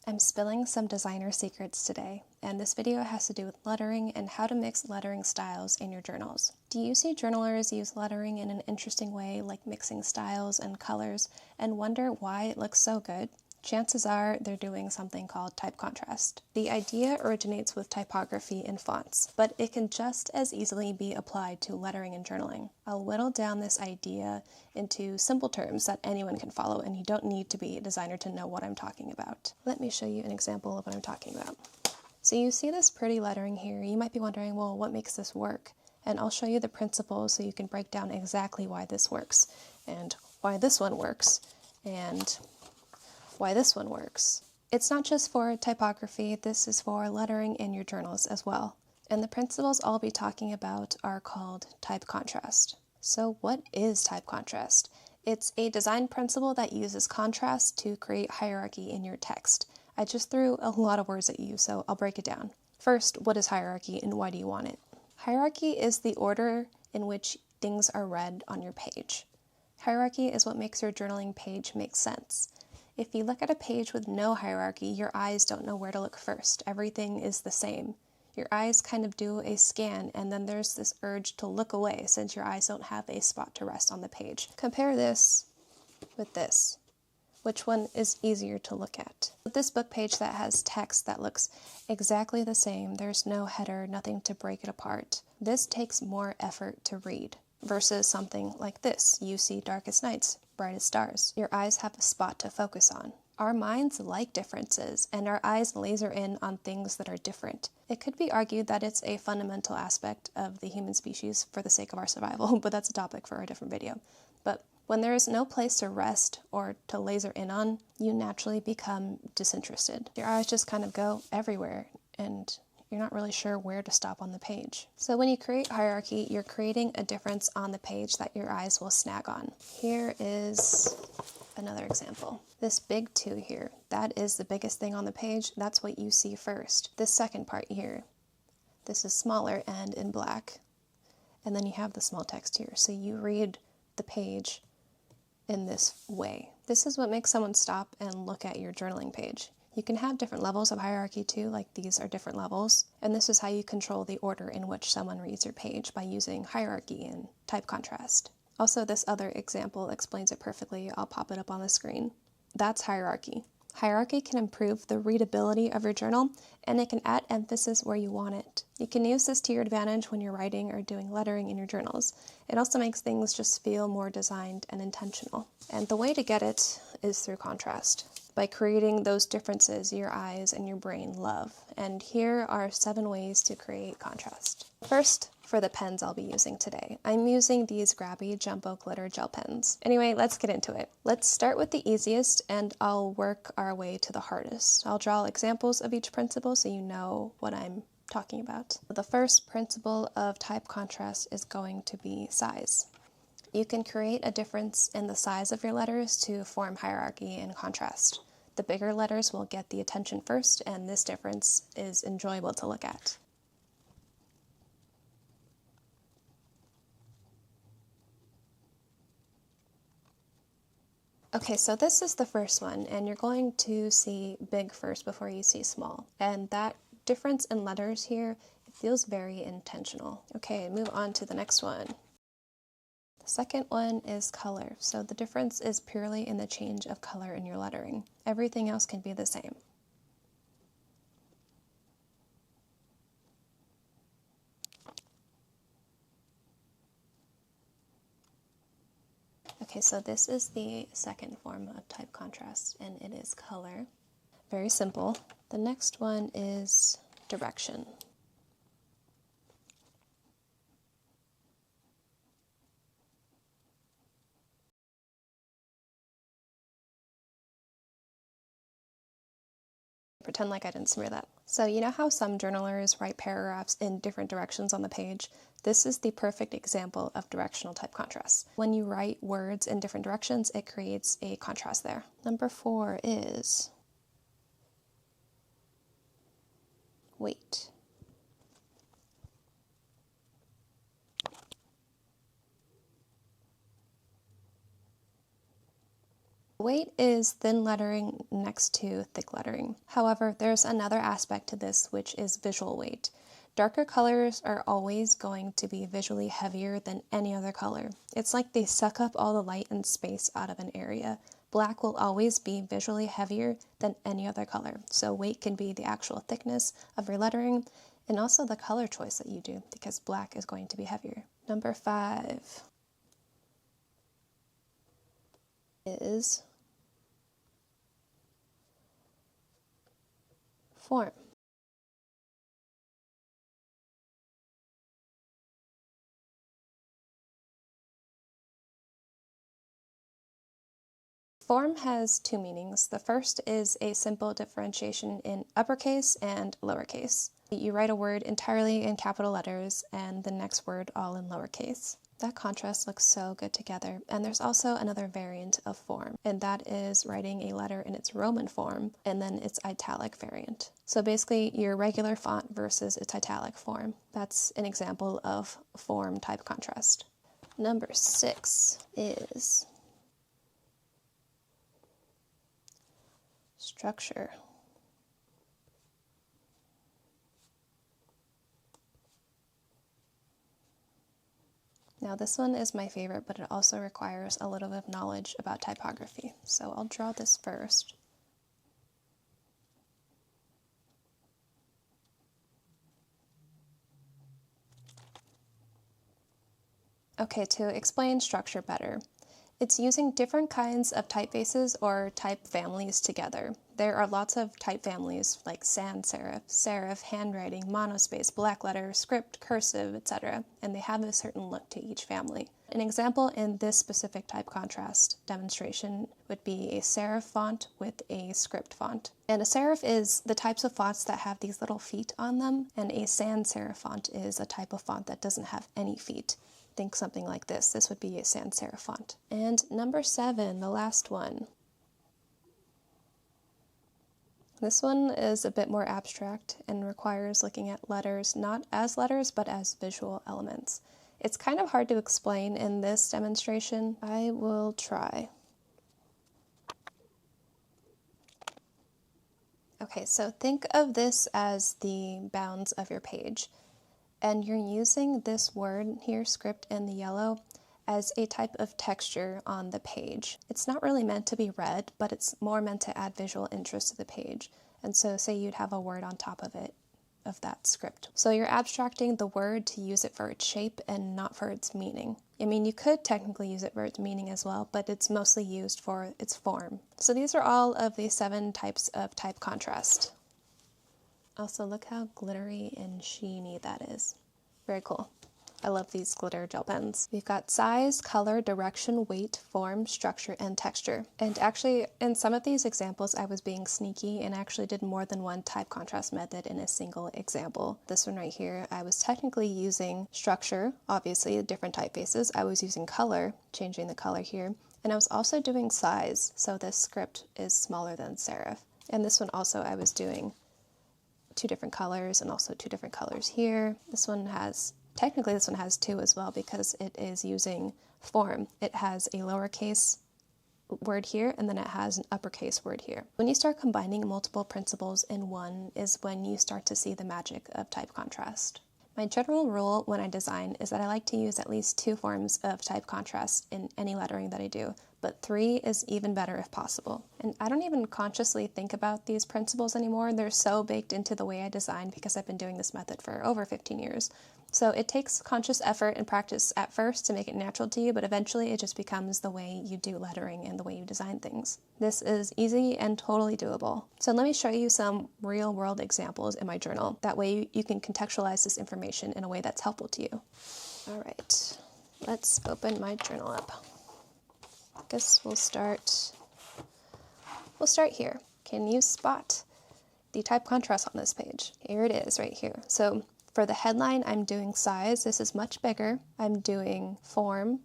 I'm spilling some designer secrets today, and this video has to do with lettering and how to mix lettering styles in your journals. Do you see journalers use lettering in an interesting way, like mixing styles and colors, and wonder why it looks so good? Chances are they're doing something called type contrast. The idea originates with typography and fonts, but it can just as easily be applied to lettering and journaling. I'll whittle down this idea into simple terms that anyone can follow, and you don't need to be a designer to know what I'm talking about. Let me show you an example of what I'm talking about. So you see this pretty lettering here. You might be wondering, well, what makes this work? And I'll show you the principles so you can break down exactly why this works, and why this one works, and why this one works. It's not just for typography, this is for lettering in your journals as well. And the principles I'll be talking about are called type contrast. So what is type contrast? It's a design principle that uses contrast to create hierarchy in your text. I just threw a lot of words at you, so I'll break it down. First, what is hierarchy and why do you want it? Hierarchy is the order in which things are read on your page. Hierarchy is what makes your journaling page make sense. If you look at a page with no hierarchy, your eyes don't know where to look first. Everything is the same. Your eyes kind of do a scan, and then there's this urge to look away since your eyes don't have a spot to rest on the page. Compare this with this. Which one is easier to look at? With this book page that has text that looks exactly the same, there's no header, nothing to break it apart. This takes more effort to read versus something like this. You see darkest nights, brightest stars. Your eyes have a spot to focus on. Our minds like differences, and our eyes laser in on things that are different. It could be argued that it's a fundamental aspect of the human species for the sake of our survival, but that's a topic for a different video. But when there is no place to rest or to laser in on, you naturally become disinterested. Your eyes just kind of go everywhere, and you're not really sure where to stop on the page. So when you create hierarchy, you're creating a difference on the page that your eyes will snag on. Here is another example. This big 2 here, that is the biggest thing on the page. That's what you see first. This second part here, this is smaller and in black. And then you have the small text here. So you read the page in this way. This is what makes someone stop and look at your journaling page. You can have different levels of hierarchy too, like these are different levels, and this is how you control the order in which someone reads your page by using hierarchy and type contrast. Also, this other example explains it perfectly. I'll pop it up on the screen. That's hierarchy. Hierarchy can improve the readability of your journal, and it can add emphasis where you want it. You can use this to your advantage when you're writing or doing lettering in your journals. It also makes things just feel more designed and intentional. And the way to get it is through contrast, by creating those differences your eyes and your brain love. And here are 7 ways to create contrast. First, for the pens I'll be using today, I'm using these Grabby Jumbo Glitter Gel Pens. Anyway, let's get into it. Let's start with the easiest, and I'll work our way to the hardest. I'll draw examples of each principle so you know what I'm talking about. The first principle of type contrast is going to be size. You can create a difference in the size of your letters to form hierarchy and contrast. The bigger letters will get the attention first, and this difference is enjoyable to look at. Okay, so this is the first one, and you're going to see big first before you see small. And that difference in letters here, it feels very intentional. Okay, move on to the next one. The second one is color. So the difference is purely in the change of color in your lettering. Everything else can be the same. Okay, so this is the second form of type contrast, and it is color. Very simple. The next one is direction. Pretend like I didn't smear that. So you know how some journalers write paragraphs in different directions on the page? This is the perfect example of directional type contrast. When you write words in different directions, it creates a contrast there. Number 4 is weight. Weight is thin lettering next to thick lettering. However, there's another aspect to this, which is visual weight. Darker colors are always going to be visually heavier than any other color. It's like they suck up all the light and space out of an area. Black will always be visually heavier than any other color. So weight can be the actual thickness of your lettering and also the color choice that you do, because black is going to be heavier. Number 5 is form. Form has two meanings. The first is a simple differentiation in uppercase and lowercase. You write a word entirely in capital letters and the next word all in lowercase. That contrast looks so good together. And there's also another variant of form, and that is writing a letter in its Roman form and then its italic variant. So basically your regular font versus its italic form. That's an example of form type contrast. Number 6 is structure. Now this one is my favorite, but it also requires a little bit of knowledge about typography. So I'll draw this first. Okay, to explain structure better, it's using different kinds of typefaces or type families together. There are lots of type families like sans-serif, serif, handwriting, monospace, black letter, script, cursive, etc., and they have a certain look to each family. An example in this specific type contrast demonstration would be a serif font with a script font. And a serif is the types of fonts that have these little feet on them, and a sans-serif font is a type of font that doesn't have any feet. Think something like this. This would be a sans-serif font. And number 7, the last one. This one is a bit more abstract and requires looking at letters not as letters but as visual elements. It's kind of hard to explain in this demonstration. I will try. Okay, so think of this as the bounds of your page. And you're using this word here, script in the yellow, as a type of texture on the page. It's not really meant to be read, but it's more meant to add visual interest to the page. And so say you'd have a word on top of it, of that script. So you're abstracting the word to use it for its shape and not for its meaning. I mean, you could technically use it for its meaning as well, but it's mostly used for its form. So these are all of the 7 types of type contrast. Also, look how glittery and sheeny that is. Very cool. I love these glitter gel pens. We've got size, color, direction, weight, form, structure, and texture. And actually, in some of these examples, I was being sneaky and actually did more than one type contrast method in a single example. This one right here, I was technically using structure, obviously, different typefaces. I was using color, changing the color here, and I was also doing size. So this script is smaller than serif. And this one also I was doing 2 different colors and also 2 different colors here. Technically this one has 2 as well because it is using form. It has a lowercase word here and then it has an uppercase word here. When you start combining multiple principles in one is when you start to see the magic of type contrast. My general rule when I design is that I like to use at least 2 forms of type contrast in any lettering that I do, but 3 is even better if possible. And I don't even consciously think about these principles anymore. They're so baked into the way I design because I've been doing this method for over 15 years. So it takes conscious effort and practice at first to make it natural to you, but eventually it just becomes the way you do lettering and the way you design things. This is easy and totally doable. So let me show you some real-world examples in my journal. That way you can contextualize this information in a way that's helpful to you. All right, let's open my journal up. I guess we'll start here. Can you spot the type contrast on this page? Here it is right here. So for the headline, I'm doing size. This is much bigger. I'm doing form,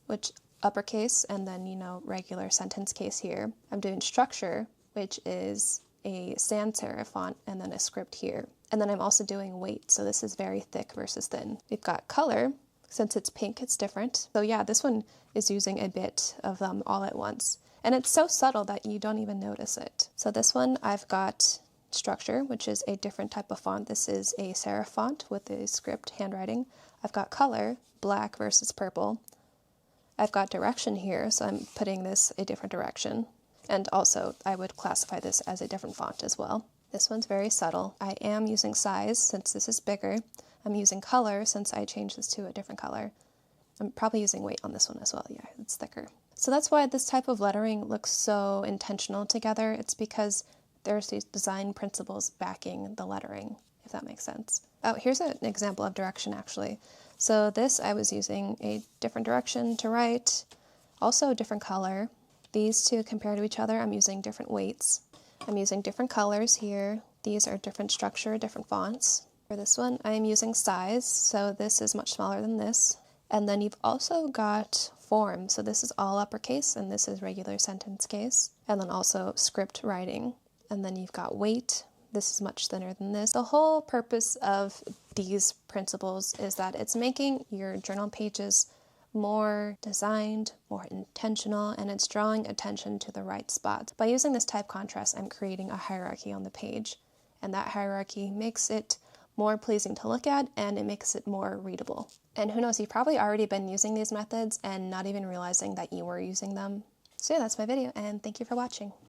which uppercase, and then, regular sentence case here. I'm doing structure, which is a sans-serif font, and then a script here. And then I'm also doing weight, so this is very thick versus thin. We've got color. Since it's pink, it's different. So yeah, this one is using a bit of them all at once. And it's so subtle that you don't even notice it. So this one, I've got structure, which is a different type of font. This is a serif font with a script handwriting. I've got color, black versus purple. I've got direction here, so I'm putting this a different direction. And also, I would classify this as a different font as well. This one's very subtle. I am using size since this is bigger. I'm using color since I changed this to a different color. I'm probably using weight on this one as well. Yeah, it's thicker. So that's why this type of lettering looks so intentional together. It's because there's these design principles backing the lettering, if that makes sense. Oh, here's an example of direction actually. So this, I was using a different direction to write, also a different color. These two compare to each other, I'm using different weights. I'm using different colors here. These are different structure, different fonts. For this one, I am using size, so this is much smaller than this. And then you've also got form, so this is all uppercase and this is regular sentence case. And then also script writing. And then you've got weight. This is much thinner than this. The whole purpose of these principles is that it's making your journal pages more designed, more intentional, and it's drawing attention to the right spots. By using this type contrast, I'm creating a hierarchy on the page, and that hierarchy makes it more pleasing to look at and it makes it more readable. And who knows, you've probably already been using these methods and not even realizing that you were using them. So yeah, that's my video, and thank you for watching.